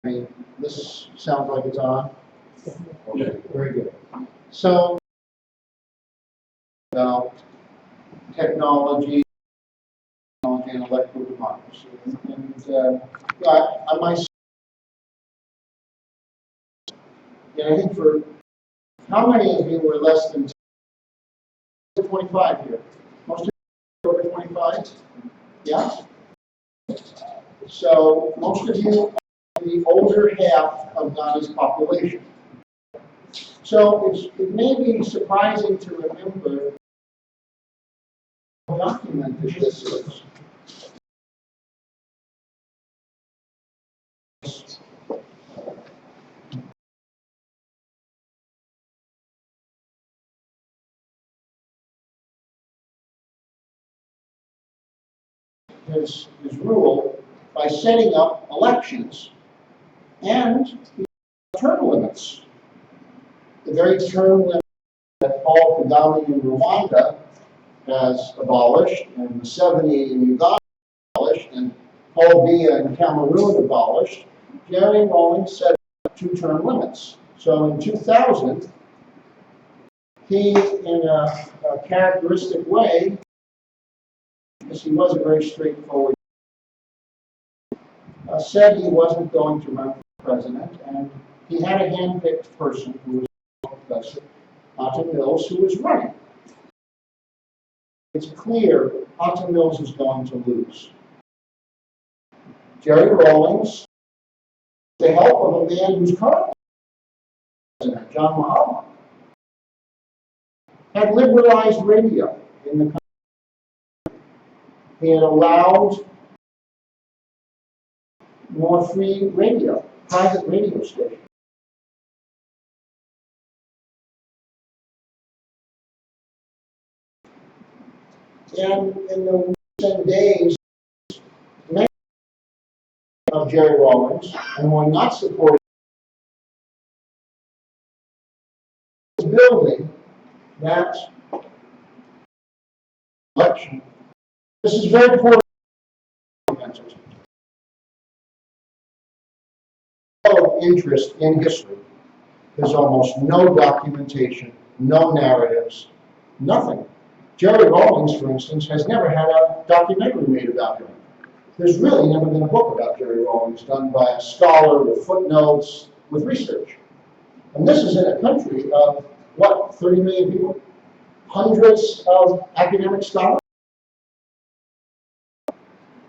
This sounds like it's on. Okay, very good. So, about technology and electoral democracy, and I myself, I think for how many of you were less than 25 here? Most of you over 25? Yeah. So most of you are the older half of Ghana's population. So it may be surprising to remember how documented this is. His rule by setting up elections and term limits. The very term limit that Paul Kagame in Rwanda has abolished, and Museveni in Uganda abolished, and Paul Biya in Cameroon abolished, Jerry Rawlings set up 2-term limits. So in 2000, he, in a characteristic way, because he was a very straightforward, said he wasn't going to run for president, and he had a hand-picked person who was Professor Atta Mills, who was running. It's clear Atta Mills is going to lose. Jerry Rawlings, with the help of a man who's currently president, John Mahama, had liberalized radio in the country. He had allowed more free radio, private radio stations. And in the recent days, many of Jerry Rawlings, and were not supporting building that election. This is very important. Interest in history. There's almost no documentation, no narratives, nothing. Jerry Rawlings, for instance, has never had a documentary made about him. There's really never been a book about Jerry Rawlings done by a scholar with footnotes, with research. And this is in a country of, what, 30 million people? Hundreds of academic scholars?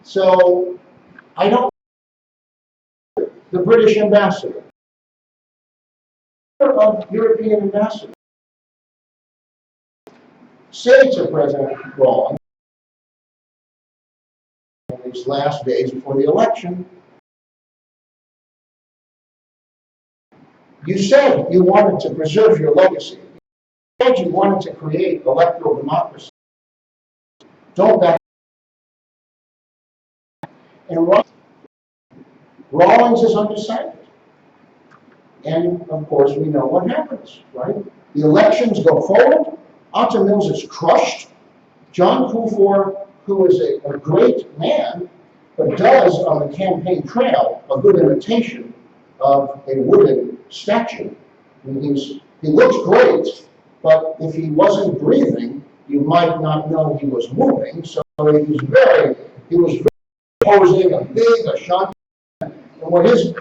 So, I don't. The British ambassador, of European ambassador, say to President Rawlings in these last days before the election, you said you wanted to preserve your legacy. You said you wanted to create electoral democracy. Don't back. And Rawlings is undecided. And, of course, we know what happens, right? The elections go forward. Atta Mills is crushed. John Kufuor, who is a great man, but does, on the campaign trail, a good imitation of a wooden statue. I mean, he looks great, but if he wasn't breathing, you might not know he was moving. So he was posing a big Ashanti. And what his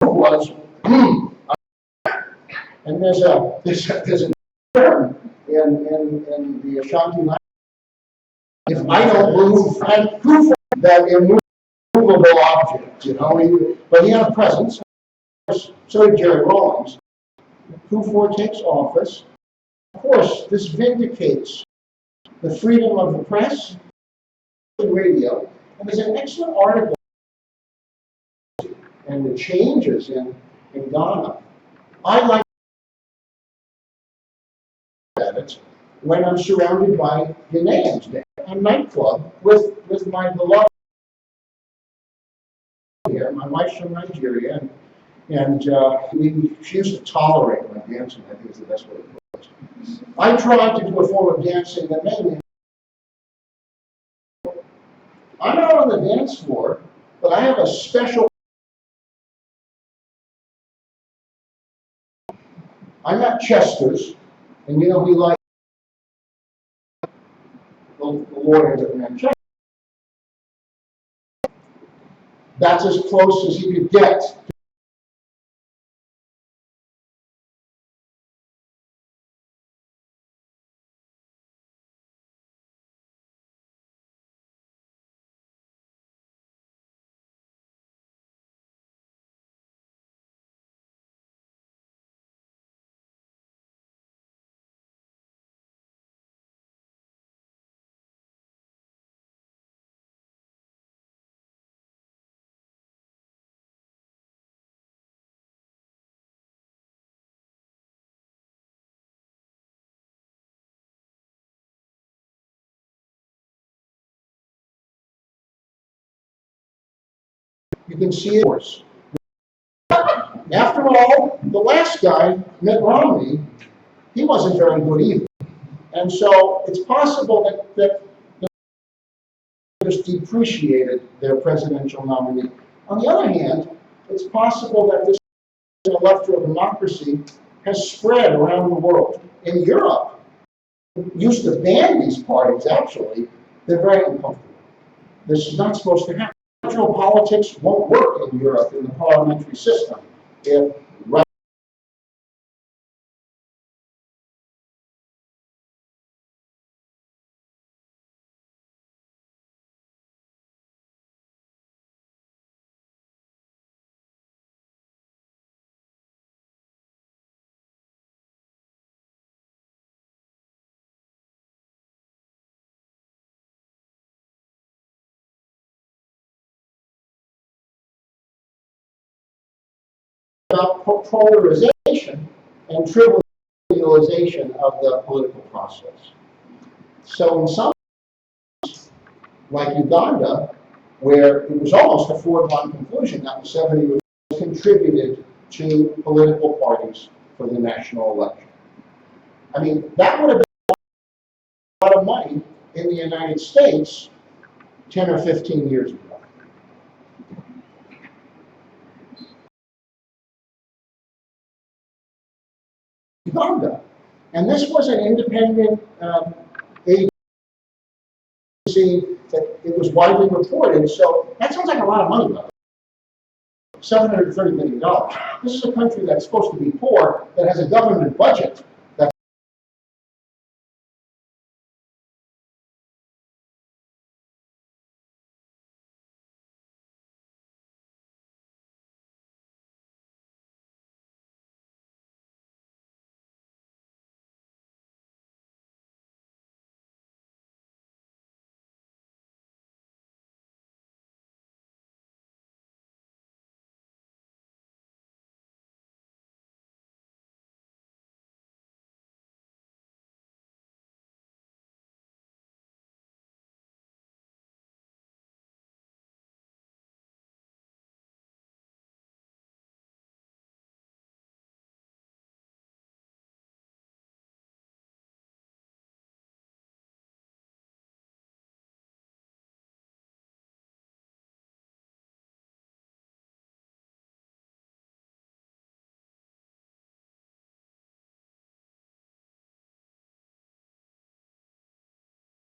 was, and there's a term in the Ashanti language. If I don't move, and proof that immovable object, but he had a presence. So did Jerry Rawlings. Kufuor takes office. Of course, this vindicates the freedom of the press and radio. And there's an excellent article and the changes in Ghana. I like it when I'm surrounded by Ghanaians there. A nightclub with my beloved here. My wife's from Nigeria, and she used to tolerate my dancing. I think is the best way to put it. I tried to do a form of dancing that made me. I'm out on the dance floor, but I have a special I'm at Chester's, and you know we like the lawyer that ran Chester. That's as close as he could get. You can see it worse. After all, the last guy, Mitt Romney, he wasn't very good either. And so it's possible that just depreciated their presidential nominee. On the other hand, it's possible that this electoral democracy has spread around the world. In Europe, used to ban these parties, actually, they're very uncomfortable. This is not supposed to happen. Electoral politics won't work in Europe in the parliamentary system if about polarization and trivialization of the political process. So in some, like Uganda, where it was almost a foregone conclusion that Museveni was contributed to political parties for the national election. I mean, that would have been a lot of money in the United States 10 or 15 years ago. Uganda. And this was an independent agency that it was widely reported, so that sounds like a lot of money, though. $730 million. This is a country that's supposed to be poor, that has a government budget that's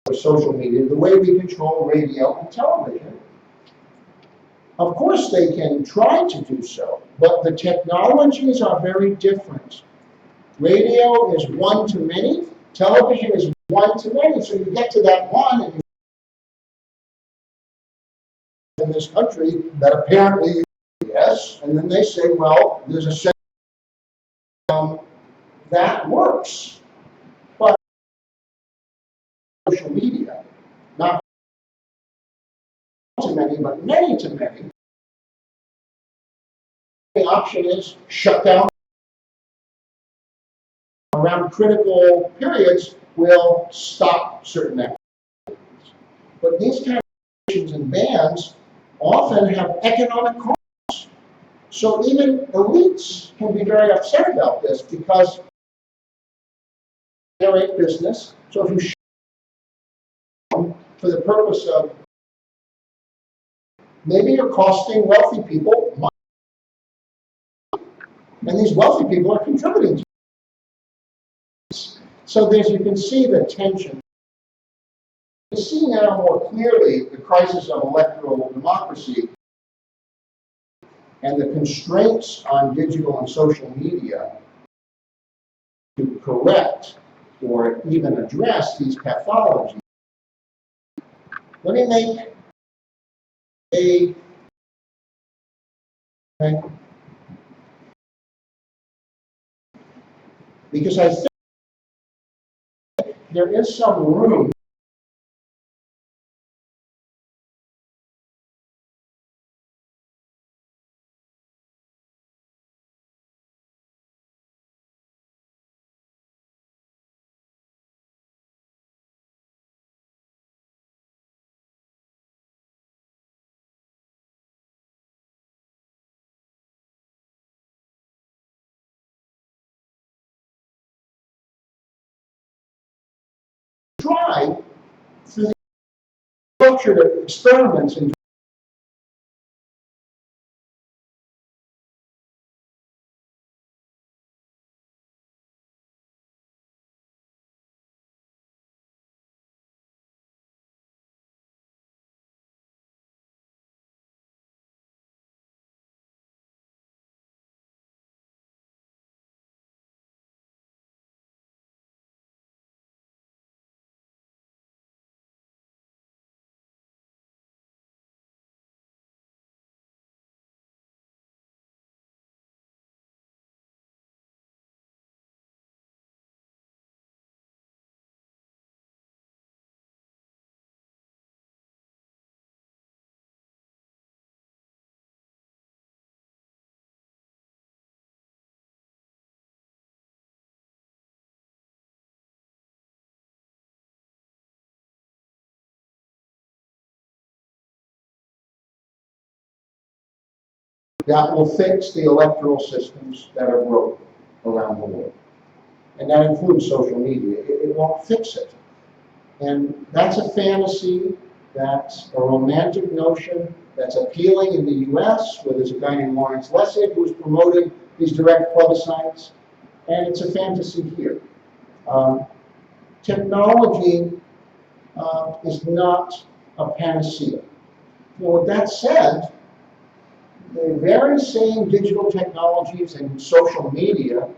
for social media, the way we control radio and television. Of course, they can try to do so, but the technologies are very different. Radio is one to many, television is one to many, so you get to that one, and in this country that apparently yes, and then they say, well, there's a set that works, but social media, not to many, but many to many. The option is shut down around critical periods will stop certain activities. But these kind of restrictions and bans often have economic costs. So even elites can be very upset about this because they generate business. So if you shut down for the purpose of maybe you're costing wealthy people money, and these wealthy people are contributing to it. So there's, you can see the tension. You see now more clearly the crisis of electoral democracy and the constraints on digital and social media to correct or even address these pathologies. Let me make okay, because I think there is some room to try through the structured experiments and that will fix the electoral systems that are broken around the world. And that includes social media. It won't fix it. And that's a fantasy, that's a romantic notion, that's appealing in the US, where there's a guy named Lawrence Lessig who's promoting these direct plebiscites, and it's a fantasy here. Technology is not a panacea. Well, with that said, the very same digital technologies and social media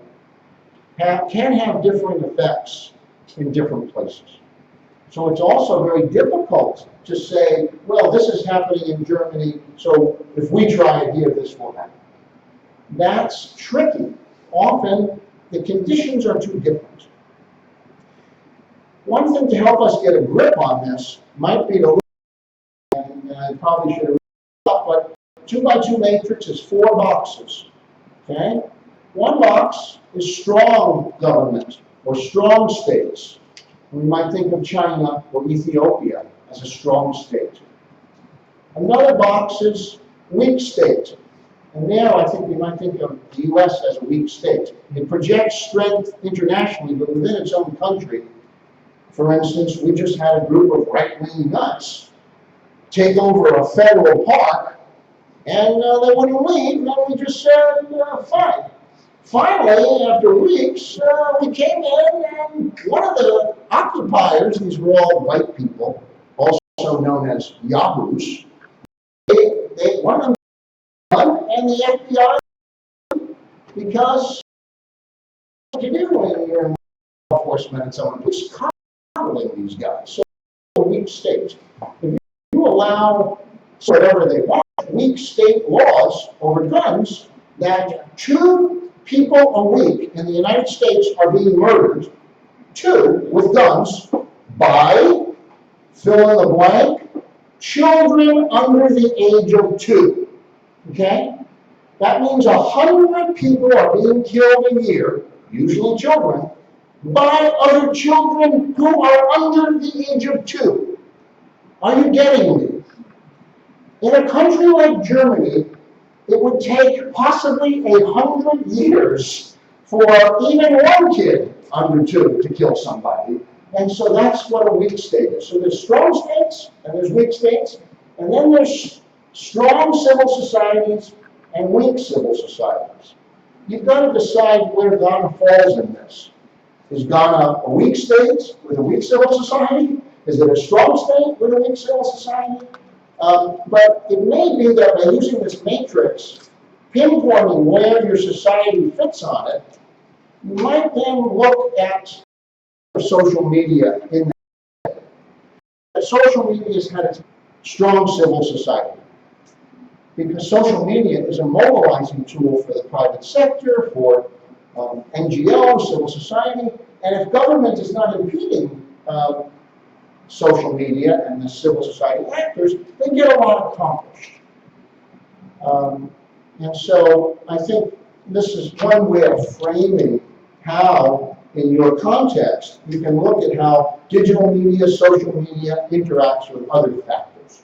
can have differing effects in different places. So it's also very difficult to say, well, this is happening in Germany, so if we try it here, this will happen. That's tricky. Often, the conditions are too different. One thing to help us get a grip on this might be to look, and I probably should have up, but 2x2 matrix is 4 boxes, okay? One box is strong government or strong states. We might think of China or Ethiopia as a strong state. Another box is weak state. And there I think we might think of the US as a weak state. It projects strength internationally, but within its own country. For instance, we just had a group of right-wing nuts take over a federal park, and they wouldn't leave, and we just said, fine. Finally, after weeks, we came in, and one of the occupiers, these were all white people, also known as yahoos, one of them and the FBI, because what you do when you're in law enforcement and someone who's coddling these guys. So, a weak state. If you allow whatever they want, weak state laws over guns, that 2 people a week in the United States are being murdered, 2 with guns, by, fill in the blank, children under the age of 2. Okay? That means 100 people are being killed a year, usually children, by other children who are under the age of 2. Are you getting me? In a country like Germany, it would take possibly 100 years for even one kid under 2 to kill somebody. And so that's what a weak state is. So there's strong states, and there's weak states, and then there's strong civil societies and weak civil societies. You've got to decide where God falls in this. Is Ghana a weak state with a weak civil society? Is it a strong state with a weak civil society? But it may be that by using this matrix, pinpointing where your society fits on it, you might then look at social media in that. Social media has had a strong civil society because social media is a mobilizing tool for the private sector, for NGOs, civil society, and if government is not impeding social media and the civil society actors, they get a lot accomplished. And so I think this is one way of framing how, in your context, you can look at how digital media, social media interacts with other factors.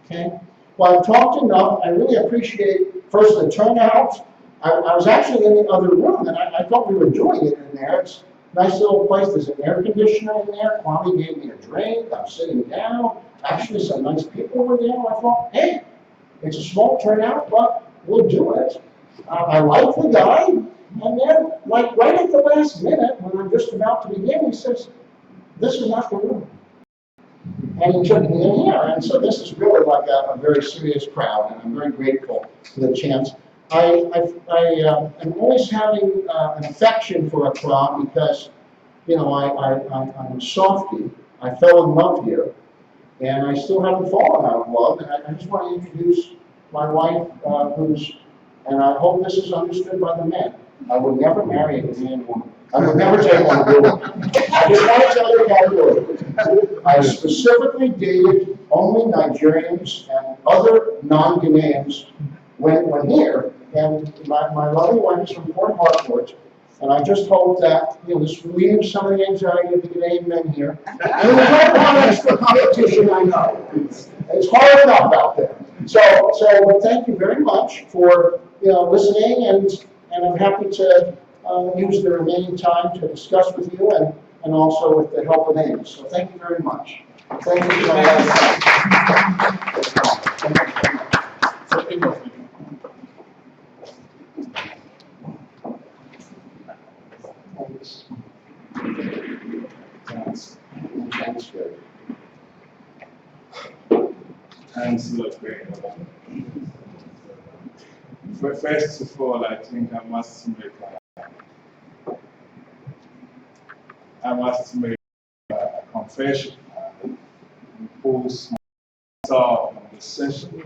Okay? Well, I've talked enough. I really appreciate, first, the turnout. I was actually in the other room, and I thought we were doing it in there. It's a nice little place. There's an air conditioner in there. Kwame gave me a drink. I'm sitting down. Actually, some nice people were there. I thought, hey, it's a small turnout, but we'll do it. I like the guy. And then, like, right at the last minute, when I'm just about to begin, he says, this is not the room. And he took me in here. And so this is really like a very serious crowd, and I'm very grateful for the chance. I am always having an affection for Accra because, you know, I'm a softie. I fell in love here, and I still haven't fallen out of love. And I just want to introduce my wife, and I hope this is understood by the men. I would never marry a Ghanaian woman. I would never take one of your women. I just want to tell you categorically. I specifically dated only Nigerians and other non-Ghanaians when here, and my lovely wife is from Port Harcourt, and I just hope that, you know, this relieves some of the anxiety of the Ghanaian men here. And we don't want extra competition, I know. It's hard enough out there. So thank you very much for, you know, listening, and I'm happy to use the remaining time to discuss with you and also with the help of Amy. So thank you very much. Thank you. Thanks, Gregg. Thanks a lot, Gregg. First of all, I think I must make a confession and impose myself on the session.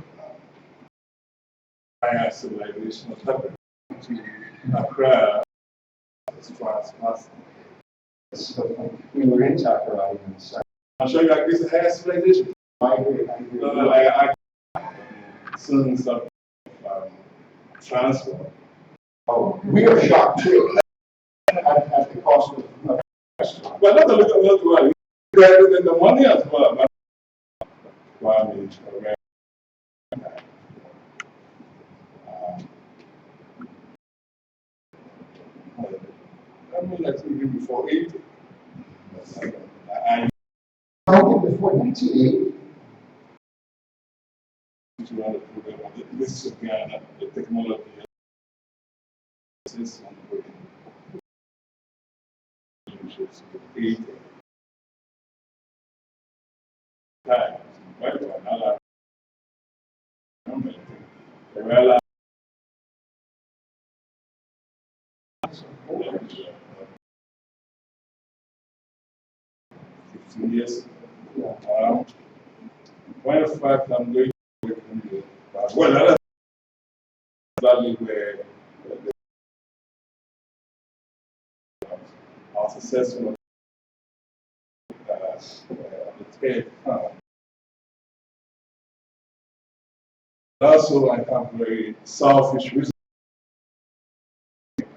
Higher civilization of happened to Accra as far as possible. So we were in Takoradi in the second. I'll show you like this is higher civilization. I agree. Sons of transport. Oh, we are shocked too at the cost of But not a little well. Better than the money as well. But I mean, I think even before 80. I before 1980. to run the program on this is Ghana, the technology is on the way. Times, right? Another the real 15 years. Point of fact, I'm going to work in the well, another value where our successful the trade. Also, I have very selfish reasons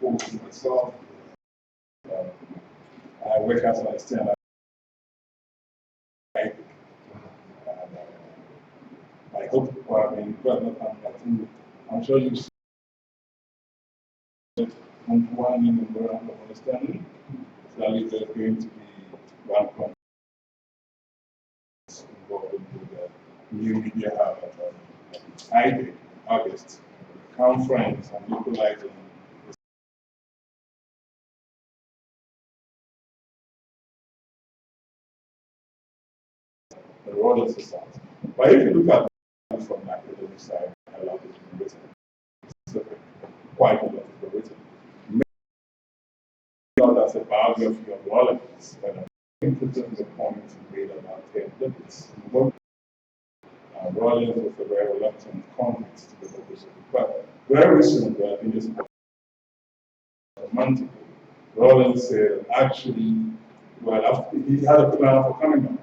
for myself. I work as a stand-up. I hope, I mean, I'm sure you see one in the memorandum of understanding. That is going to be one point involved with the new media hub at ICTs, August, conference and localizing the Rollins Society. But if you look at it from the academic side, a lot has been written. Quite a lot has been written. Maybe not as a biography of Rollins, but I'm interested in the points he made about 10 limits. Rollins was a very reluctant convert to the focus of the but very recently, I think it's a month ago, Rollins said, actually, well, after, he had a plan for coming back.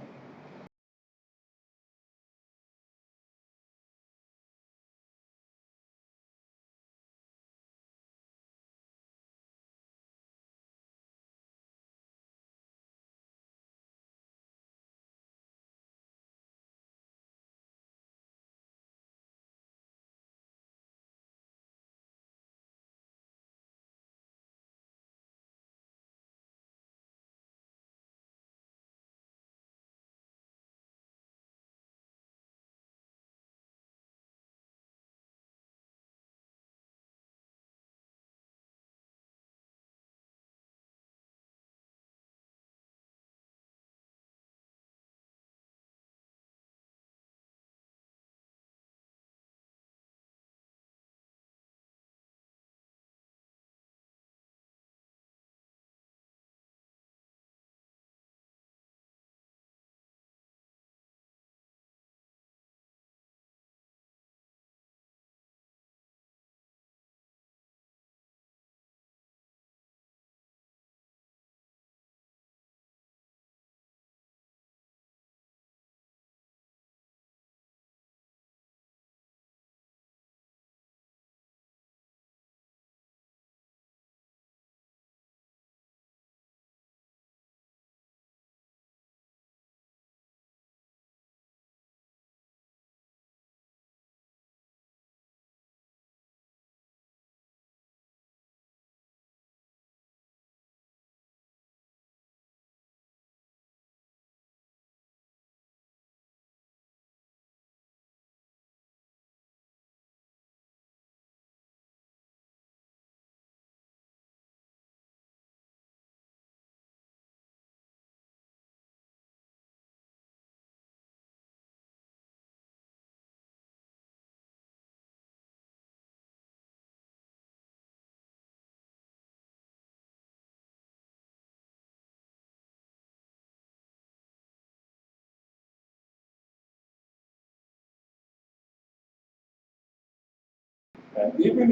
And even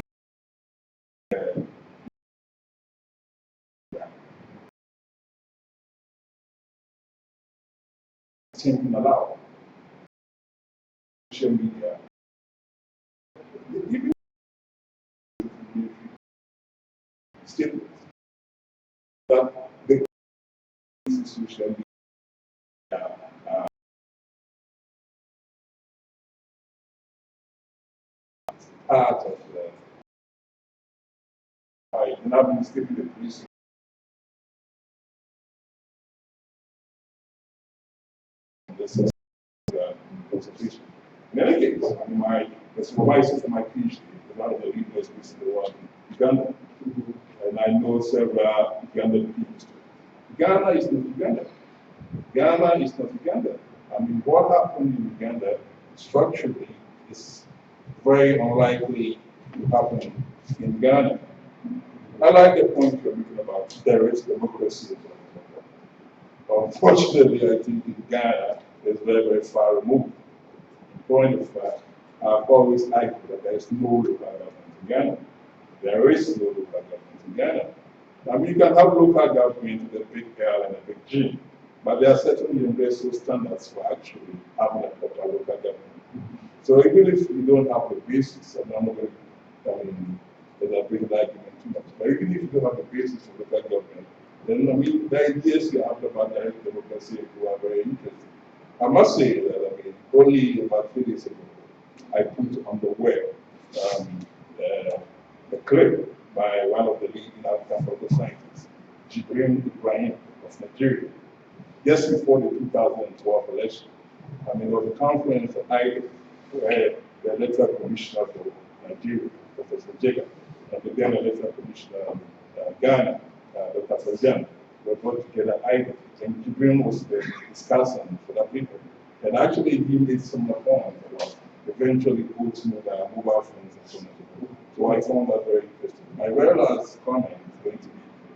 thinking aloud, social media, even statements that the social media part of and I've been stating the police this is consultation. In any case, I mean, the supervisor for my PhD is one of the leaders in the world in Uganda, and I know several Ugandan people. Ghana is not Uganda. Ghana is not Uganda. I mean, what happened in Uganda structurally is very unlikely to happen in Ghana. I like the point you're making about there is democracy. Unfortunately, I think in Ghana is very, very far removed. In point of fact, I've always argued that there is no local government in Ghana. There is no local government in Ghana. I mean, you can have local government with a big L and a big G, but there are certain universal standards for actually having a proper local government. So even if you don't have the basis, and I'm not going to, I mean, bring the argument too much, but even if you don't have the basis of local government, then I mean, the ideas you have about direct democracy are very interesting. I must say that, I mean, only about 3 days ago, I put on the web a clip by one of the leading African political scientists, Ibrahim of Nigeria, just before the 2012 election. I mean, there was a conference that I where the electoral commissioner for Nigeria, Professor Jega, and the then electoral commissioner of Ghana, Dr. Fajan, were brought together. And Ibrahim was the discussant for that paper. And actually, he made some comments about eventually putting their mobile phones and so on and so forth. So I found that very interesting. My very last comment is going to be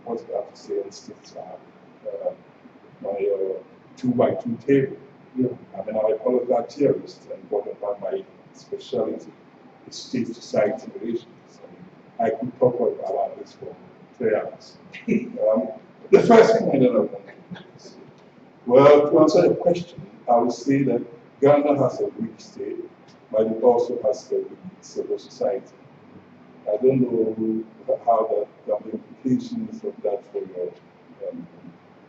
what you have to say on state my 2x2 table. Yeah. I'm an political theorist, and what about my specialty is state-society relations. I could talk about this for 3 hours. The first point that I want to say, well, to answer the question, I would say that Ghana has a weak state, but it also has a weak civil society. I don't know how the implications of that for your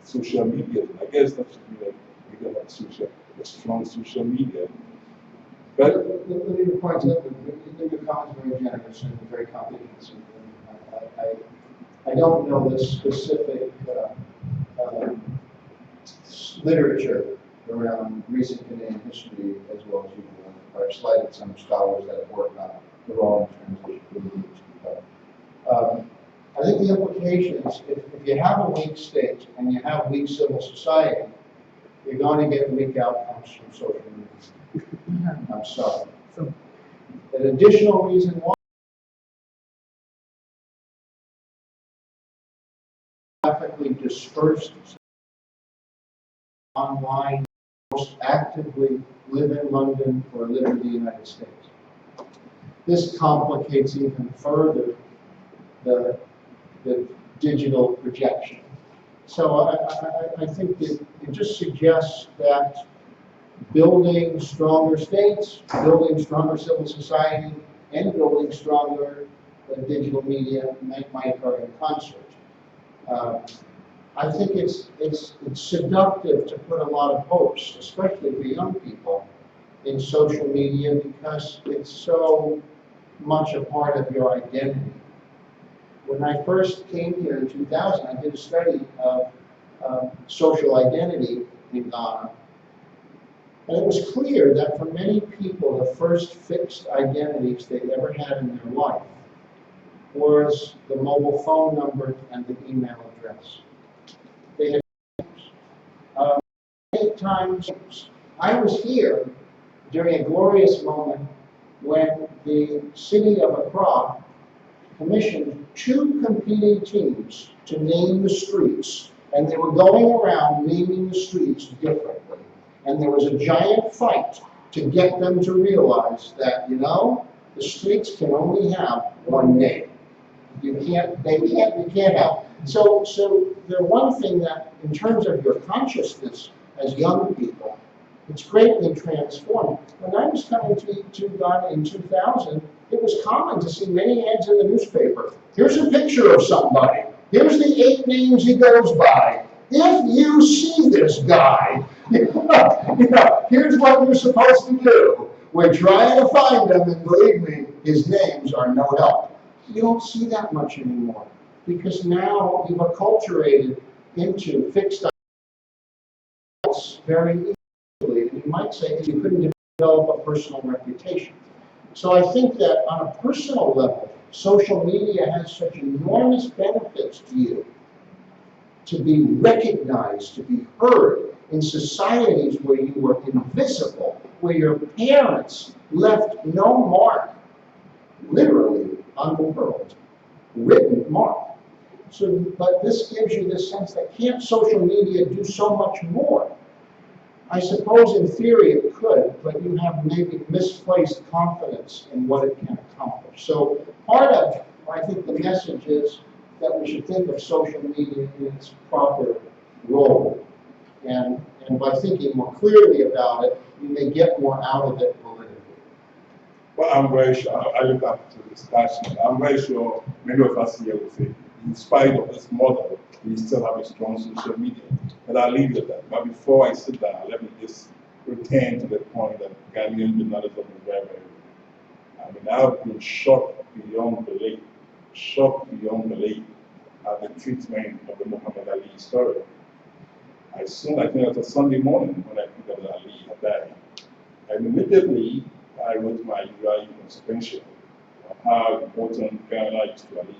social media. I guess that should be like we got a strong social media. But let me point out that your comments are very generous and very comprehensive. I don't know the specific literature around recent Canadian history as well as you do. I've cited some scholars that have worked on the role in transition. I think the implications, if you have a weak state and you have weak civil society, you're going to get weak outcomes from social media. I'm sorry. An additional reason why graphically dispersed online most actively live in London or live in the United States. This complicates even further the digital projection. So I think it just suggests that building stronger states, building stronger civil society, and building stronger digital media might occur in concert. I think it's seductive to put a lot of hopes, especially for young people, in social media because it's so much a part of your identity. When I first came here in 2000, I did a study of social identity in Ghana. And it was clear that for many people, the first fixed identities they ever had in their life was the mobile phone number and the email address. They had many times. I was here during a glorious moment when the city of Accra commissioned 2 competing teams to name the streets, and they were going around naming the streets differently. And there was a giant fight to get them to realize that, you know, the streets can only have one name. You can't have. So the one thing that, in terms of your consciousness as young people, it's greatly transformed. When I was coming to Ghana in 2000, it was common to see many ads in the newspaper. Here's a picture of somebody. Here's the 8 names he goes by. If you see this guy, here's what you're supposed to do. We're trying to find him, and believe me, his names are no help. You don't see that much anymore because now you've acculturated into fixed ideas very easily. And you might say that you couldn't develop a personal reputation. So I think that on a personal level, social media has such enormous benefits to you. To be recognized, to be heard in societies where you were invisible, where your parents left no mark, literally, on the world, written mark. So, but this gives you this sense that can't social media do so much more? I suppose in theory it could, but you have maybe misplaced confidence in what it can accomplish. So part of, I think the message is that we should think of social media in its proper role. And by thinking more clearly about it, you may get more out of it politically. Well, I'm very sure, I look up to this discussion. I'm very sure many of us here will say, in spite of this model, we still have a strong social media. And I'll leave it at that. But before I sit down, let me just return to the point that Ghanaian journalism is very, very good. I mean, I've been shocked beyond belief at the treatment of the Muhammad Ali story. I think it was a Sunday morning when I picked up that Ali had died. And immediately, I wrote my usual consequential on how important Ghana is to Ali,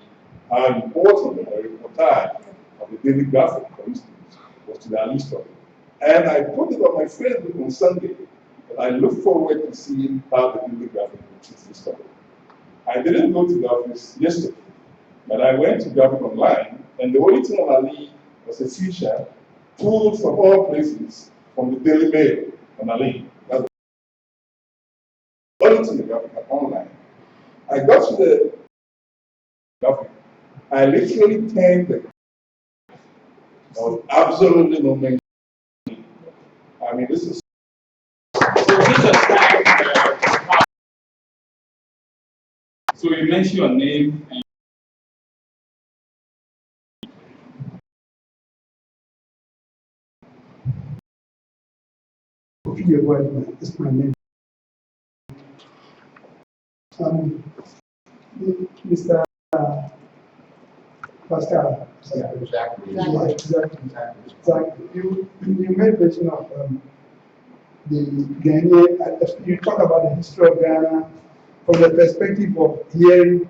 how important the reportage of the Daily Graphic, for instance, was to the Ali story. And I put it on my Facebook on Sunday. I look forward to seeing how the building graphic will treat this topic. I didn't go to the office yesterday, but I went to Graphic Online, and the only thing on Ali was a feature pulled from all places from the Daily Mail on Ali. That's the only thing the Graphic Online. I got to the graphic. I literally turned the there was absolutely no mention. I mean, this is. So you mention your name and It's my name. Mr. Pascal. Yeah, exactly. Yeah, exactly. You made mention of the Ghanaian. You talk about the history of Ghana from the perspective of hearing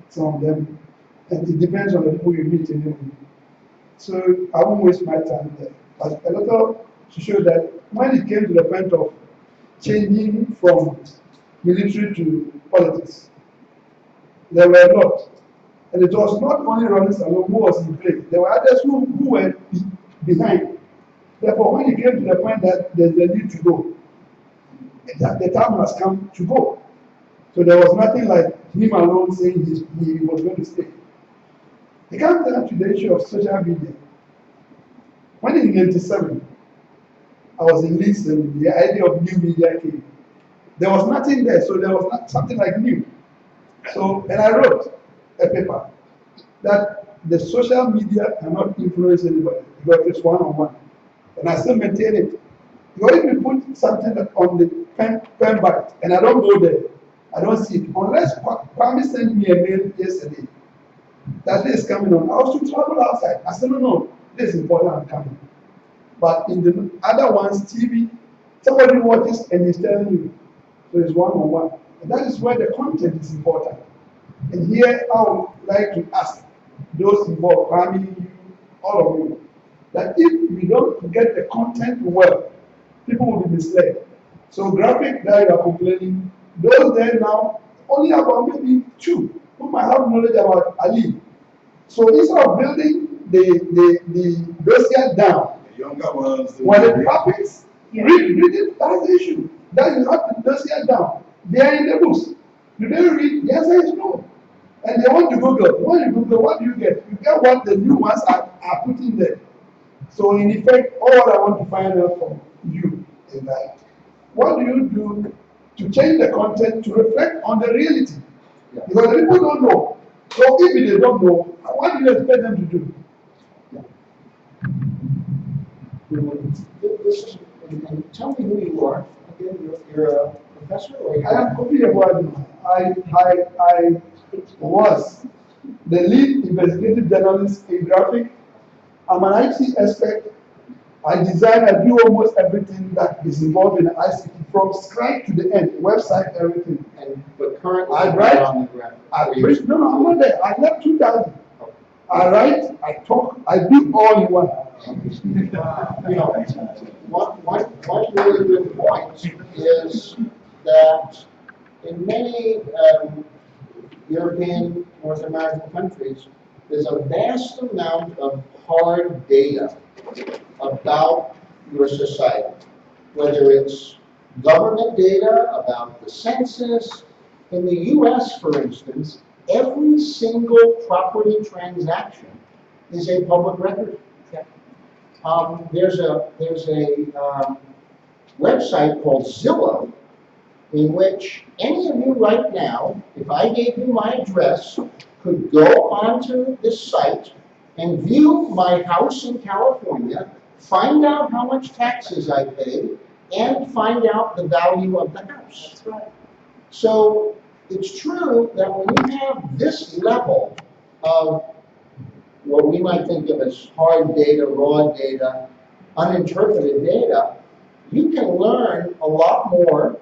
some of them, and it depends on the people you meet in them. So I won't waste my time there. But a lot of to show that when it came to the point of changing from military to politics, there were a lot. And it was not only Ronnie Salome who was in place, there were others who were behind. Therefore, when it came to the point that there's a need to go, that the time has come to go. So there was nothing like him alone saying he was going to stay. It comes down to the issue of social media. When in 1997, I was in Leeds and the idea of new media came. There was nothing there, so there was not something like new. So, and I wrote a paper that the social media cannot influence anybody because it's one-on-one. And I still maintain it. Because if you put something on the Penplusbytes and I don't go there, I don't see it. Unless Kwame sent me a mail yesterday that this is coming on. I was to travel outside. I said, no, this is important, I'm coming. But in the other ones, TV, somebody watches and he's telling you. So it's one-on-one. And that is where the content is important. And here I would like to ask those involved, Kwame, all of you, that if we don't get the content well, people will be misled. So graphic that you are complaining, those there now, only about maybe 2 who might have knowledge about Ali. So instead of building the dossier down, The younger ones. when the graphics, you read it, that's the issue. That you have the dossier down. They are in the books. Do they read? The answer is no. And they want to Google. When you Google, what do you get? You get what the new ones are putting there. So in effect, all I want to find out from you is that what do you do to change the content to reflect on the reality? Yeah. Because the people don't know. So if they don't know, what do you expect them to do? This is, and tell me who you are. Again, you're a professor or I am Osu Ako Adjei. I was the lead investigative journalist in graphic. I'm an IT expert. I design and do almost everything that is involved in ICT from scratch to the end, website, everything. but currently I you're write. on the ground. No, I'm not there. I left 2000. I write, I talk, I do all in one. You know, one really good point is that in many European, North American countries, there's a vast amount of hard data about your society, whether it's government data about the census. In the US, for instance, every single property transaction is a public record. There's a website called Zillow, in which any of you right now, if I gave you my address, could go onto this site and view my house in California, find out how much taxes I pay, and find out the value of the house. That's right. So it's true that when you have this level of what we might think of as hard data, raw data, uninterpreted data, you can learn a lot more.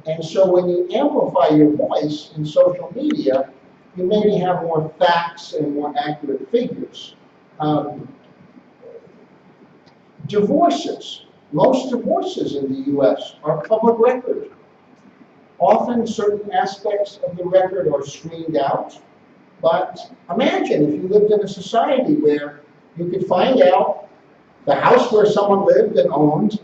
And so when you amplify your voice in social media, you maybe have more facts and more accurate figures. Divorces. Most divorces in the US are public record. Often certain aspects of the record are screened out, but imagine if you lived in a society where you could find out the house where someone lived and owned,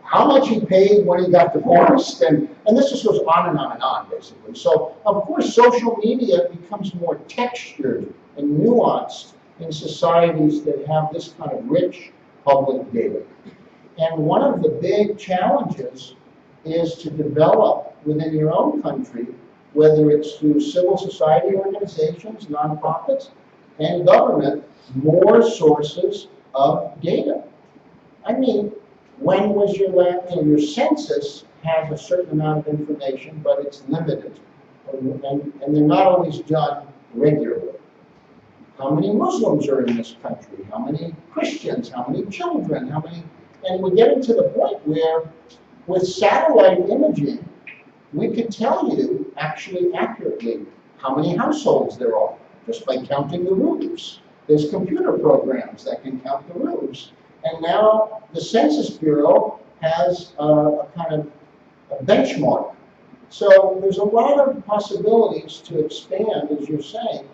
how much he paid when he got divorced, and this just goes on and on and on, basically. So, of course, social media becomes more textured and nuanced in societies that have this kind of rich public data. And one of the big challenges is to develop within your own country, whether it's through civil society organizations, nonprofits, and government, more sources of data. I mean, when was your last, your census has a certain amount of information, but it's limited. And they're not always done regularly. How many Muslims are in this country? How many Christians? How many children? How many? And we're getting to the point where, with satellite imaging, we could tell you actually accurately how many households there are, just by counting the roofs. There's computer programs that can count the roofs. And now the Census Bureau has a kind of a benchmark. So there's a lot of possibilities to expand, as you're saying,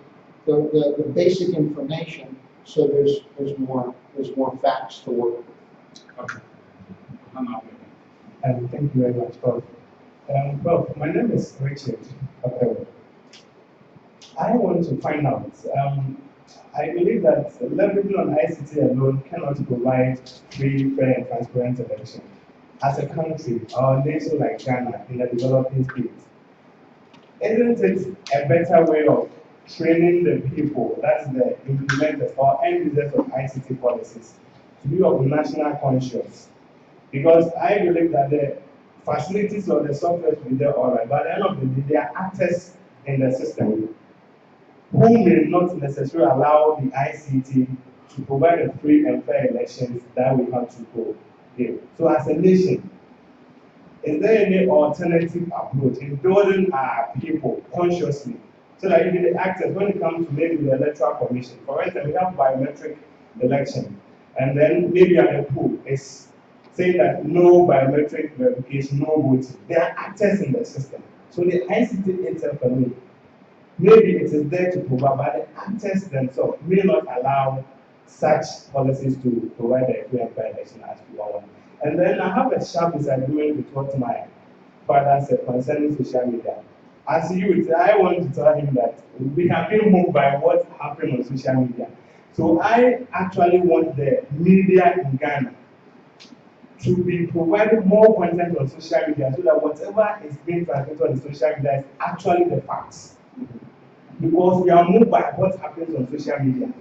the basic information, so there's more facts to work with. Okay. Thank you very much, Prof. Well, my name is Richard. Okay. I want to find out. I believe that leveraging on ICT alone cannot provide free, fair, and transparent election. As a country, or a nation like Ghana in the developing state, isn't it a better way of training the people, that's the implementers or end users of ICT policies, to be of national conscience? Because I believe that the facilities or the software will be there all right, but at the end of the day, they are actors in the system who may not necessarily allow the ICT to provide a free and fair elections that we have to go here. So as a nation, is there any alternative approach in building our people consciously so that even the actors, when it comes to maybe the electoral commission, for instance, we have biometric election, and then maybe at the pool is saying that no biometric verification, no voting. They are actors in the system. So the ICT itself alone, maybe it is there to provide, but the actors themselves may not allow such policies to provide a free and fair election as we want. And then I have a sharp disagreement with what my father said concerning social media. As a youth, I want to tell him that we have been moved by what happened on social media. So I actually want the media in Ghana to be providing more content on social media so that whatever is being transmitted on the social media is actually the facts. Because we are moved by what happens on social media.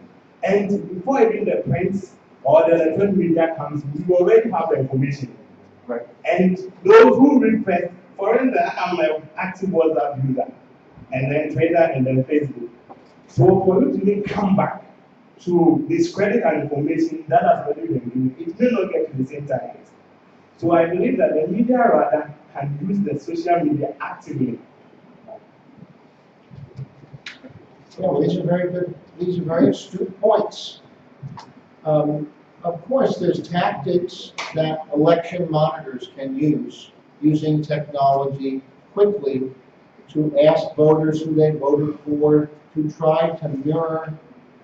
And before even the print or the electronic media comes, we already have the information. Right. And those who read first, for instance, I'm an active WhatsApp user, and then Twitter, and then Facebook. So for you to even come back to discredit an information that has already been given, it may not get to the same target. So I believe that the media rather can use the social media actively. Yeah, well, these are very good, these are very astute points. Of course, there's tactics that election monitors can use, using technology quickly to ask voters who they voted for, to try to mirror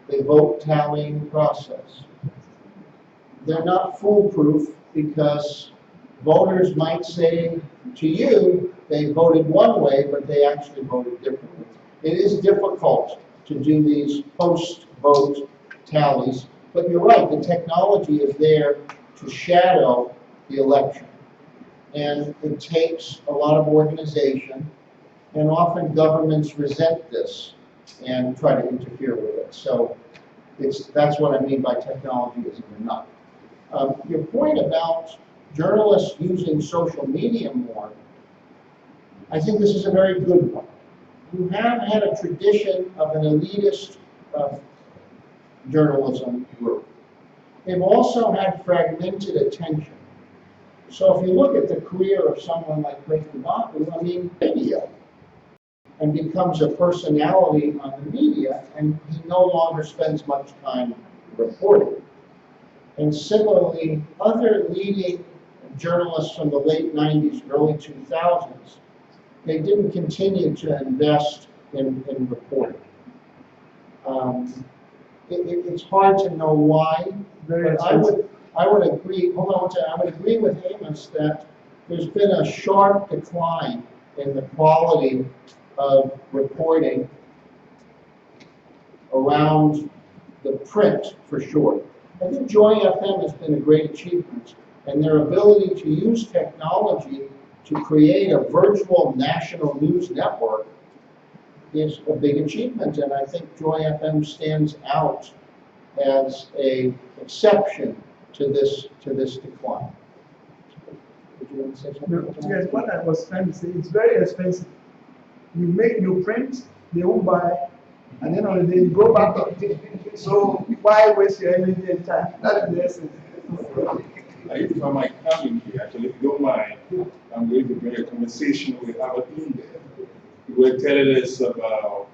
the vote tallying process. They're not foolproof because voters might say to you they voted one way, but they actually voted differently. It is difficult to do these post-vote tallies, but you're right, the technology is there to shadow the election. And it takes a lot of organization, and often governments resent this and try to interfere with it. So that's what I mean by technology isn't enough. Your point about journalists using social media more, I think this is a very good one. You have had a tradition of an elitist journalism group. They've also had fragmented attention. So if you look at the career of someone like Gregg Pascal, I mean, radio, and becomes a personality on the media, and he no longer spends much time reporting. And similarly, other leading journalists from the late 90s, early 2000s, they didn't continue to invest in reporting. It's hard to know why, but I would agree, hold on one second, I would agree with Amos that there's been a sharp decline in the quality of reporting around the print, for sure. I think Joy FM has been a great achievement, and their ability to use technology to create a virtual national news network is a big achievement, and I think Joy FM stands out as an exception to this decline. Did you want to say something? No, yes, what I was trying to say, it's very expensive. You print, they won't buy, and then on the day you go back up. So why waste your energy and time? That is the essence. If I might come in here, actually, if you don't mind, I'm going to bring a conversation we have in there. We're telling us about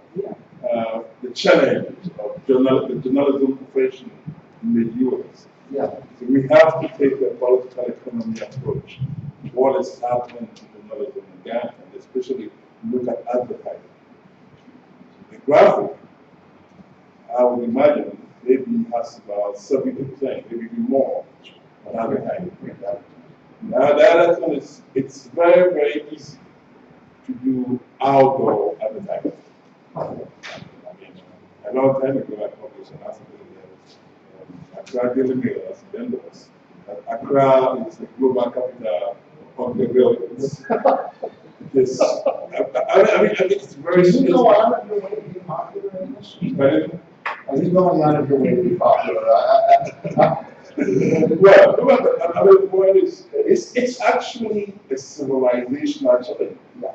the challenge of the journalism profession in the U.S. Yeah. So we have to take a political economy approach to what is happening in journalism in Ghana, and especially look at advertising. The graphic, I would imagine, maybe has about 70%, maybe even more, on advertising. Now, the other thing is, it's very, very easy to do outdoor advertising. I mean, a long time ago, I published an article in Accra Daily Mail as vendors. Accra is the global capital of the world. It's, I mean, it's very Are you going out of your way to be popular in this? Pardon? Are you going out of your way to be popular? Well, remember, I mean, the point is, it's actually a civilizational challenge. Yeah.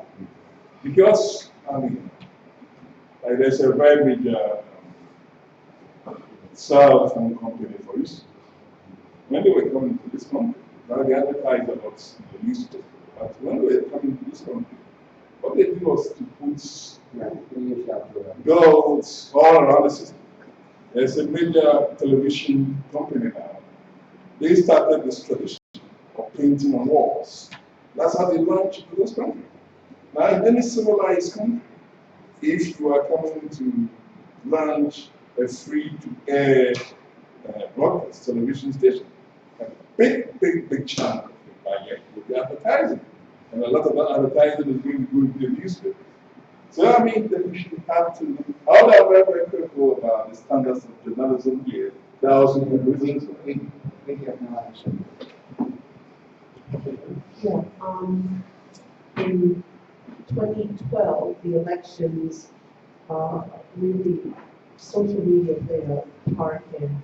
Because, I mean, like there's a very big cell phone company, for instance. When they were coming to this country, now they advertised about the newspaper, but when they were coming to this country, what they did was to put girls all around the system. There's a major television company now. They started this tradition of painting on walls. That's how they launched to this country. Now, in any civilized country, if you are coming to launch a free-to-air broadcast television station, a big chunk of the budget will be advertising. And a lot of that advertising is going to go into the newspaper. So I mean that we should have to, all that we're very critical about the standards of journalism here, that also reasons We have no answer. Yeah, in 2012, the elections, really, social media played a part in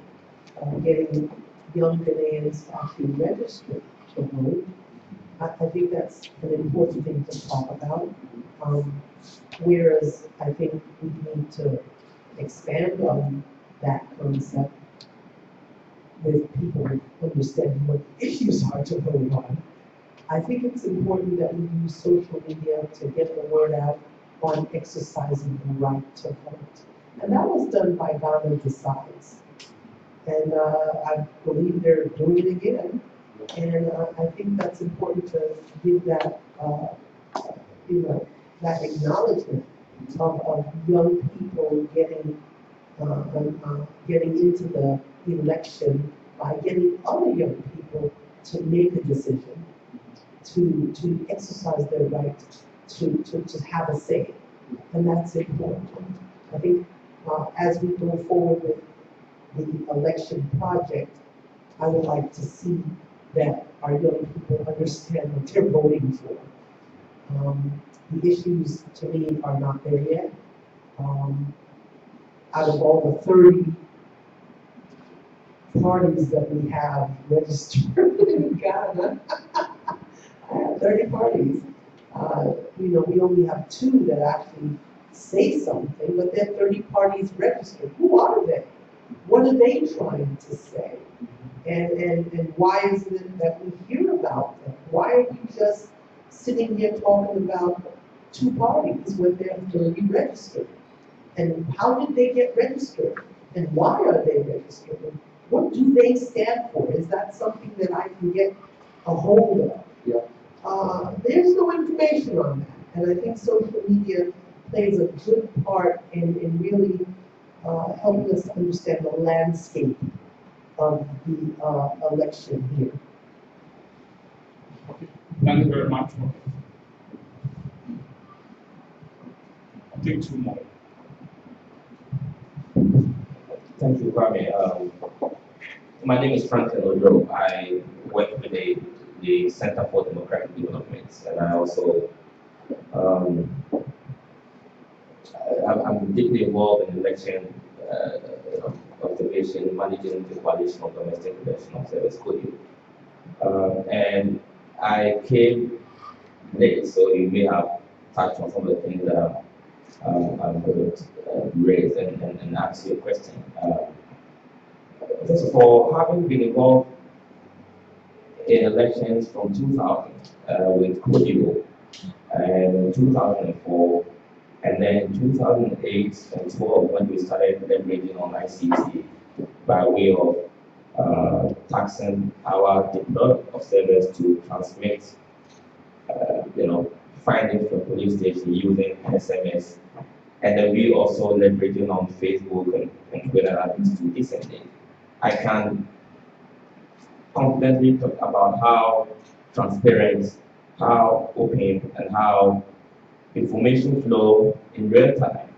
getting young Ghanaians to actually register to vote. I think that's an important thing to talk about. Whereas I think we need to expand on that concept with people understanding what issues are to vote on. I think it's important that we use social media to get the word out on exercising the right to vote. And that was done by Ghana Decides. And I believe they're doing it again. And I think that's important to give that, that acknowledgement of young people getting into the election by getting other young people to make a decision, to exercise their right to have a say. And that's important. I think as we go forward with the election project, I would like to see that our young people understand what they're voting for. The issues, to me, are not there yet. Out of all the 30 parties that we have registered in Ghana, I have 30 parties. We only have 2 that actually say something, but there are 30 parties registered. Who are they? What are they trying to say? And why is it that we hear about them? Why are we just sitting here talking about 2 parties when there are 30 registered? And how did they get registered? And why are they registered? What do they stand for? Is that something that I can get a hold of? Yeah. There's no information on that, and I think social media plays a good part in really helping us understand the landscape of the election here. Thank you very much. I'll take two more. Thank you, Kwame. My name is Franklin Ojo. I work with the Center for Democratic Development, and I also I'm deeply involved in election observation, managing the coalition of domestic election observers, and I came late, so you may have touched on some of the things that I'm going to raise and ask you a question. First of all, having been involved in elections from 2000 with Kodibo, and 2004, and then 2008 and 12 when we started leveraging on ICT by way of taxing our deployed observers to transmit, findings from police station using SMS, and then we also leveraging on Facebook and Twitter to disseminate. I can confidently talk about how transparent, how open, and how information flow in real time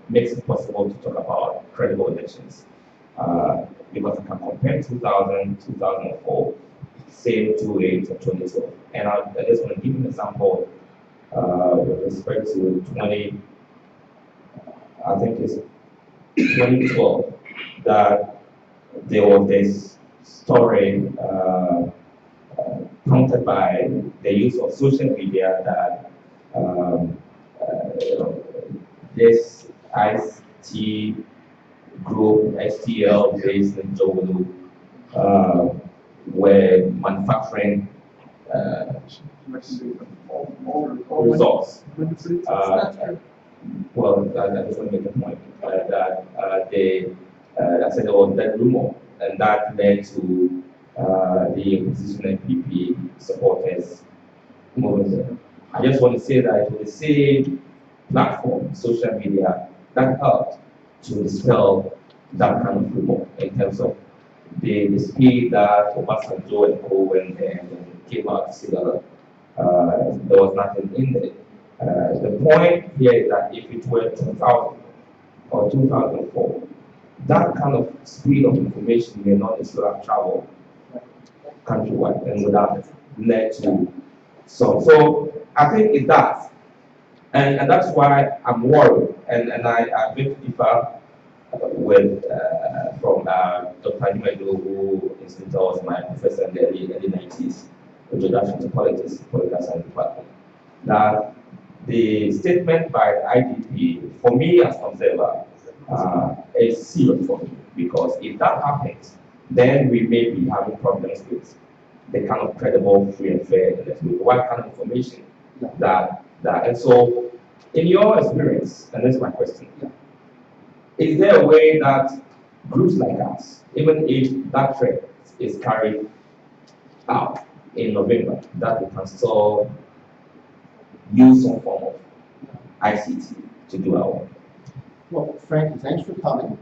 makes it possible to talk about credible elections. Because I can compare 2000, 2004, same 28 and 2012. And I just want to give an example with respect to I think it's 2012, that there was this story prompted by the use of social media that this IT group, STL based in Jolu, were manufacturing results. Well, I just want to make a point that I said there was that rumor, and that led to the opposition NPP supporters moving. I just want to say that it was the same platform, social media, that helped to dispel that kind of rumor in terms of the speed that Obasanjo and Co went there and came out to say that there was nothing in it. The point here is that if it were 2000 or 2004, that kind of speed of information may not necessarily have traveled countrywide and would have led to some. So I think it does. And that's why I'm worried. And I beg to differ with from Dr. Ajumedo, who incidentally was my professor in the early 90s, Introduction to Politics, Political Science Department. That the statement by the IDP, for me as an observer, is serious for me, because if that happens, then we may be having problems with the kind of credible, free and fair election. What kind of information that and so in your experience, and this is my question, is there a way that groups like us, even if that threat is carried out in November, that we can still use some form of ICT to do our work? Well, Frankie, thanks for coming,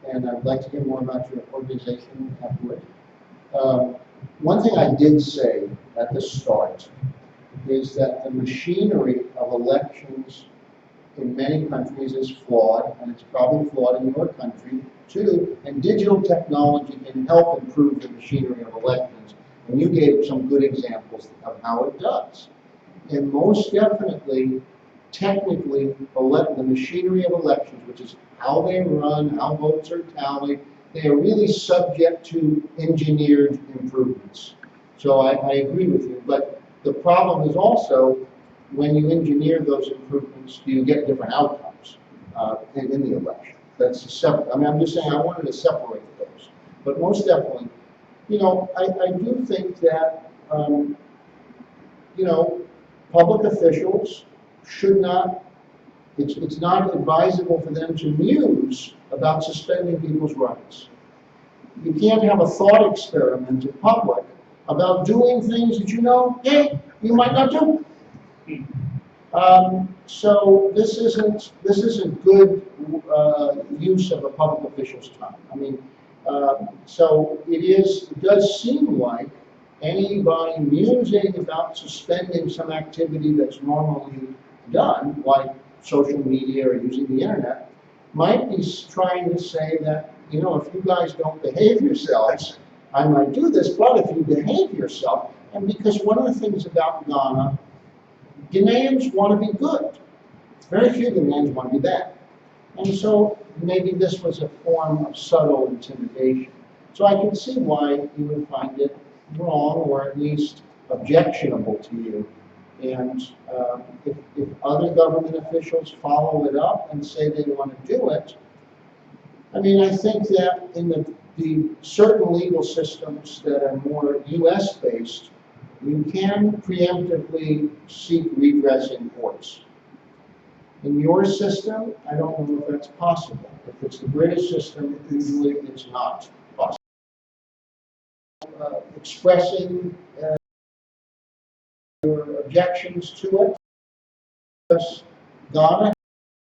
and I'd like to hear more about your organization afterward. One thing I did say at the start is that the machinery of elections in many countries is flawed, and it's probably flawed in your country too, and digital technology can help improve the machinery of elections, and you gave some good examples of how it does. And most definitely, technically, the machinery of elections, which is how they run, how votes are tallied, they are really subject to engineered improvements. So I agree with you, but the problem is also, when you engineer those improvements, do you get different outcomes in the election? That's a separate, I'm just saying I wanted to separate those. But most definitely, I do think that, public officials should not, it's not advisable for them to muse about suspending people's rights. You can't have a thought experiment in public about doing things that you know, hey, you might not do. So this isn't good use of a public official's time. I mean, so it does seem like anybody musing about suspending some activity that's normally done, like social media or using the internet, might be trying to say that, you know, if you guys don't behave yourselves, I might do this, but if you behave yourself, and because one of the things about Ghana, Ghanaians want to be good. Very few Ghanaians want to be bad. And so maybe this was a form of subtle intimidation. So I can see why you would find it wrong or at least objectionable to you. And if other government officials follow it up and say they want to do it, I mean, I think that in the certain legal systems that are more US based, you can preemptively seek redress in courts. In your system, I don't know if that's possible. If it's the British system, usually it's not possible. Expressing your objections to it, because Ghana has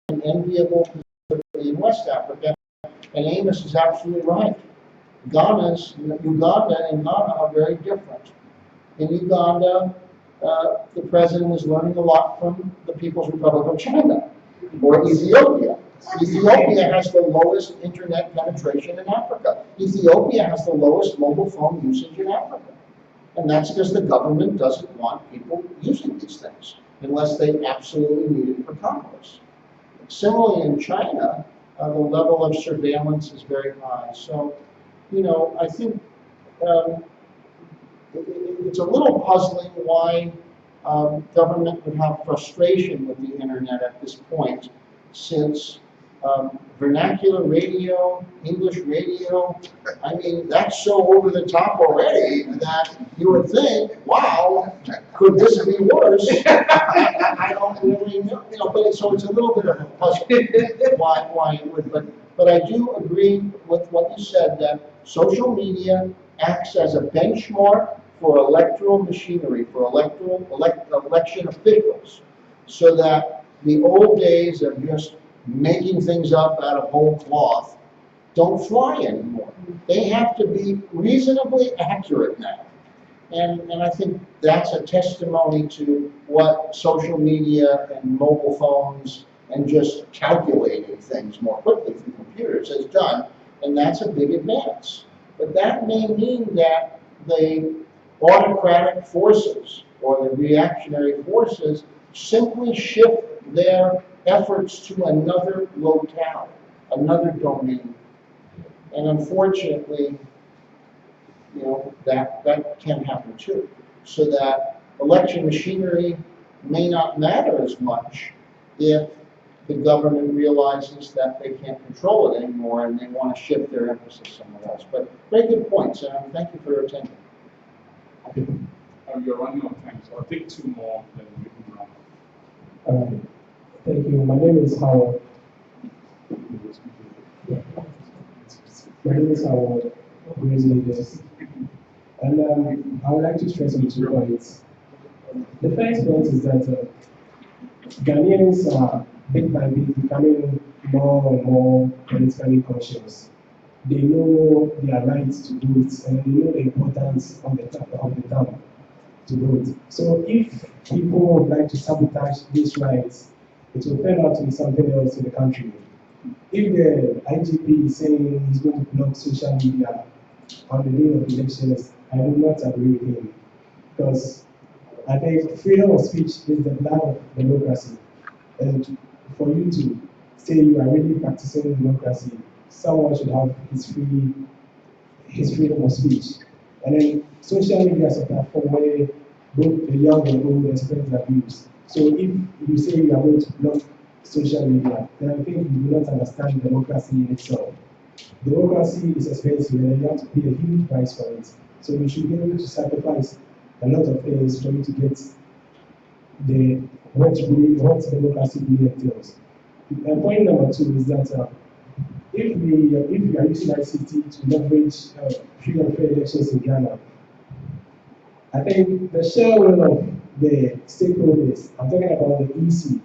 an enviable position in West Africa, and Amos is absolutely right. Uganda and Ghana are very different. In Uganda, the president is learning a lot from the People's Republic of China, or Ethiopia. Ethiopia has the lowest internet penetration in Africa. Ethiopia has the lowest mobile phone usage in Africa. And that's because the government doesn't want people using these things, unless they absolutely need it for commerce. Similarly, in China, the level of surveillance is very high. So, you know, I think it's a little puzzling why government would have frustration with the internet at this point, since vernacular radio, English radio, I mean, that's so over the top already that you would think, wow, could this be worse? I don't really know, you know, but so it's a little bit of a puzzle why it would, but I do agree with what you said, that social media acts as a benchmark for electoral machinery, for election officials, so that the old days of just making things up out of whole cloth don't fly anymore. They have to be reasonably accurate now. And I think that's a testimony to what social media and mobile phones and just calculating things more quickly through computers has done, and that's a big advance. But that may mean that the autocratic forces or the reactionary forces simply shift their efforts to another locale, another domain. And unfortunately, you know, that can happen too. So that election machinery may not matter as much if the government realizes that they can't control it anymore and they want to shift their emphasis somewhere else. But very good points, and thank you for your attention. You're running out of time, so I'll take two more, then we can run. All right. Thank you. My name is Howard. My name is Howard, leaders. And I would like to stress on 2 points. The first point is that Ghanaians are bit by bit becoming more and more politically conscious. They know their rights to vote, and they know the importance of the time to vote. So if people would like to sabotage these rights, it will turn out to be something else in the country. If the IGP is saying he's going to block social media on the day of elections, I do not agree with him. Because I think freedom of speech is the blood of democracy. And for you to say you are really practicing democracy, someone should have his freedom of speech. And then social media is a platform where both the young and old express their views. So if you say you are going to block social media, then I think you do not understand democracy in itself. Democracy is expensive and you have to pay a huge price for it. So you should be able to sacrifice a lot of things for you to get what democracy really entails. And point number 2 is that if we are using ICT to leverage free and fair elections in Ghana, I think the share will of the stakeholders, I'm talking about the EC,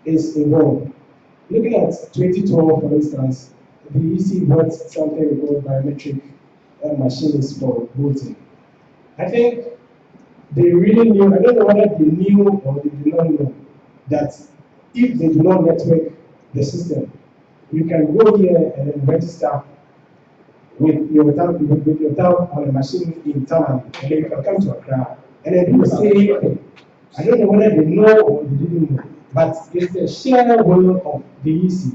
is involved. Looking at 2012, for instance, the EC bought something called biometric machines for voting. I think they really knew, I don't know whether they knew or they did not know, that if they do not network the system, you can go here and then register with your thumb on a machine in town, and then you can come to Accra and then do the same thing. I don't know whether they know or they didn't know, but it's the shared will of the EC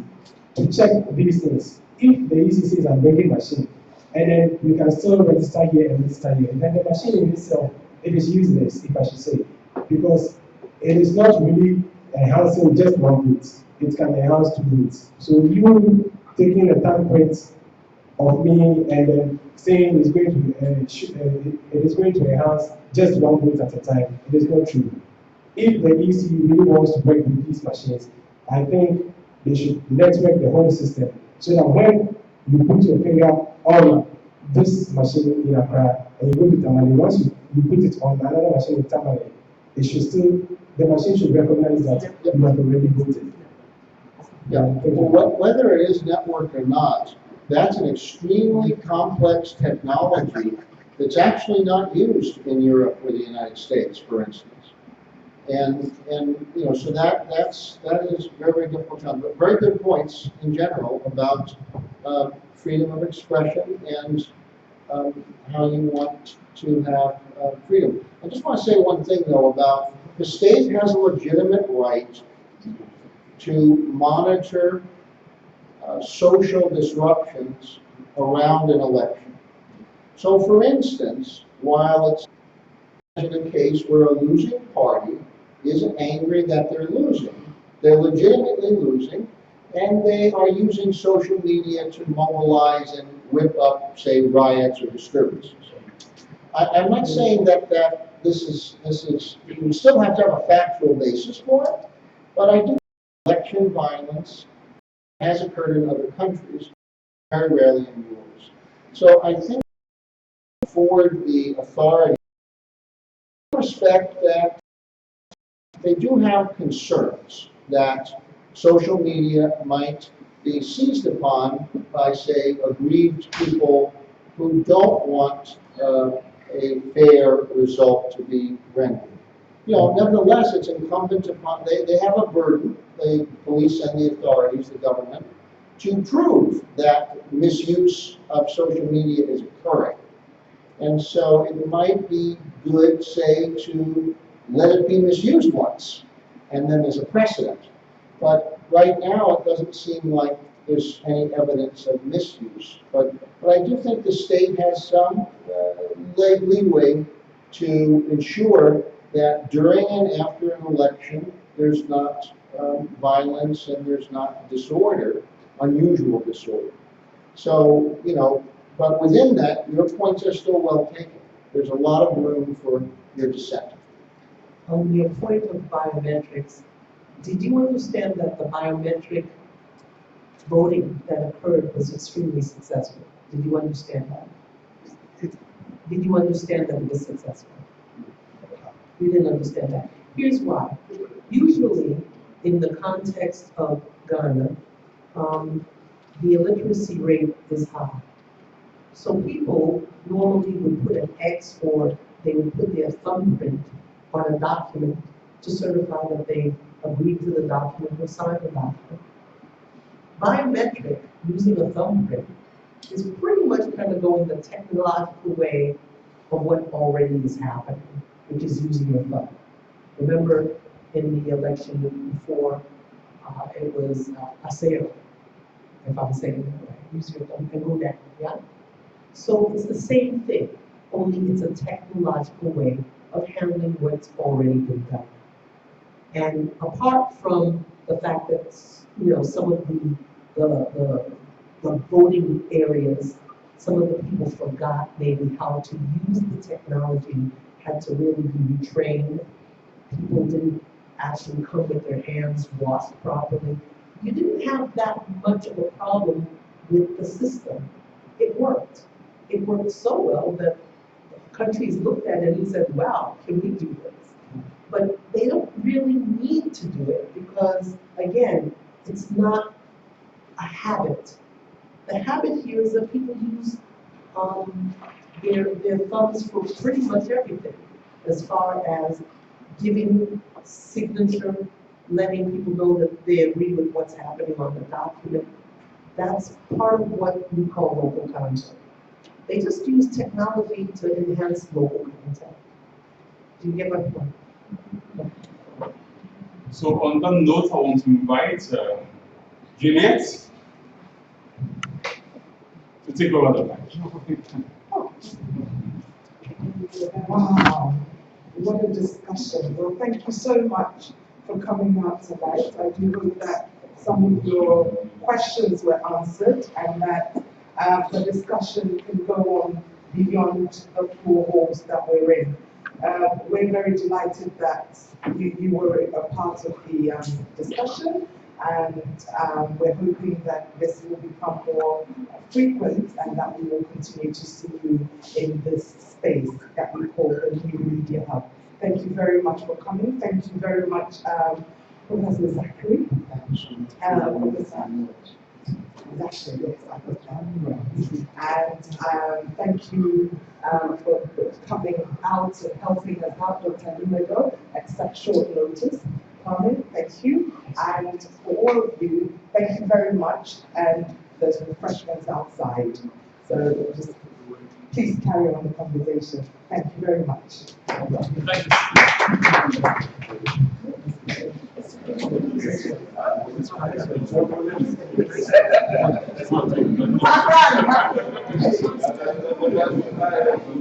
to check these things. If the EC says I'm bringing machine, and then you can still register here and register here, then the machine in itself, it is useless, if I should say, because it is not really enhancing just one bit. It can enhance two bits. So you taking the thumbprint of me and then saying it's going to it is going to enhance just one bit at a time, it is not true. If the EC really wants to work with these machines, I think they should network the whole system so that when you put your finger on this machine in Accra and you go to Tamale, once you put it on another machine in Tamale, it should still, the machine should recognize that you have already voted. Yeah, well, whether it is networked or not, that's an extremely complex technology that's actually not used in Europe or the United States, for instance. And you know, so that is very difficult. But very good points in general about freedom of expression and how you want to have freedom. I just want to say one thing though about the state has a legitimate right to monitor social disruptions around an election. So for instance, while it's in a case where a losing party is angry that they're losing, they're legitimately losing, and they are using social media to mobilize and whip up, say, riots or disturbances. I'm not saying that this is, you still have to have a factual basis for it, but I do think election violence has occurred in other countries, very rarely in yours. So I think for the authority, respect that they do have concerns that social media might be seized upon by, say, aggrieved people who don't want a fair result to be rendered. You know, nevertheless, it's incumbent upon, they have a burden, the police and the authorities, the government, to prove that misuse of social media is occurring. And so it might be good, say, to let it be misused once, and then there's a precedent. But right now, it doesn't seem like there's any evidence of misuse. But I do think the state has some leeway to ensure that during and after an election, there's not violence and there's not disorder, unusual disorder. So, you know, but within that, your points are still well taken. There's a lot of room for your dissent. On your point of biometrics, did you understand that the biometric voting that occurred was extremely successful? Did you understand that? Did you understand that it was successful? You didn't understand that. Here's why. Usually, in the context of Ghana, the illiteracy rate is high. So people normally would put an X or they would put their thumbprint on a document to certify that they agreed to the document or signed the document. Biometric, using a thumbprint, is pretty much kind of going the technological way of what already is happening, which is using your thumb. Remember in the election before, it was Aseo, if I'm saying it right. Use your thumb and go down, yeah? So it's the same thing, only it's a technological way of handling what's already been done. And apart from the fact that, you know, some of the voting areas, some of the people forgot maybe how to use the technology, had to really be retrained. People didn't actually come with their hands washed properly. you didn't have that much of a problem with the system. It worked. It worked so well that countries looked at it and said, wow, can we do this? But they don't really need to do it because, again, it's not a habit. The habit here is that people use their thumbs for pretty much everything, as far as giving signature, letting people know that they agree with what's happening on the document. That's part of what we call local content. They just use technology to enhance local content. Do you get my point? So on that note, I want to invite Juliet to take over the mic. Wow, what a discussion. Well, thank you so much for coming out tonight. I do hope that some of your questions were answered and that the discussion can go on beyond the four walls that we're in. We're very delighted that you were a part of the discussion, and we're hoping that this will become more frequent and that we will continue to see you in this space that we call the New Media Hub. Thank you very much for coming. Thank you very much, Professor Zachary. Professor Zachary, yes, I put that. And thank you for coming out and helping us out, Dr. Lumego, at such short notice. Carmen, thank you. And for all of you, thank you very much. And there's refreshments outside. So just please carry on the conversation. Thank you very much. Thank you.